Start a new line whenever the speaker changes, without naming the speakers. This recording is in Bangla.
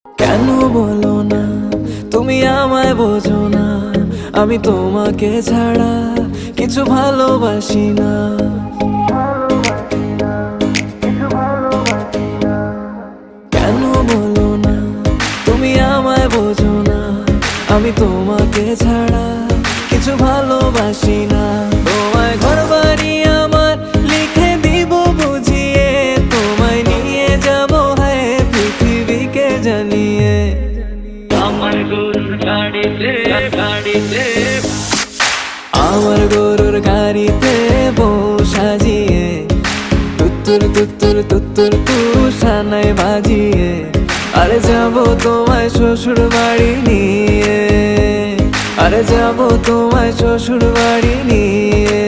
কেন বলো না তুমি আমায় বোঝো না, আমি তোমাকে ছাড়া কিছু ভালোবাসি না। কেন বলো না তুমি আমায় বোঝো না, আমি তোমাকে ছাড়া কিছু ভালোবাসি না। তোমায় ঘর বাড়ি আমার লিখে দিব বুঝিয়ে, তোমায় নিয়ে যাবো হ্যাঁ পৃথিবীকে জানিয়ে।
আমার গরুর গাড়িতে গাড়িতে
আমার গরুর গাড়িতে বউ সাজিয়ে, তুত্তুর তুত্তুর তুত্তুর তুষানাই বাজিয়ে, আরে যাবো তোমায় শ্বশুর বাড়ি নিয়ে, আরে যাবো তোমায় শ্বশুর বাড়ি নিয়ে।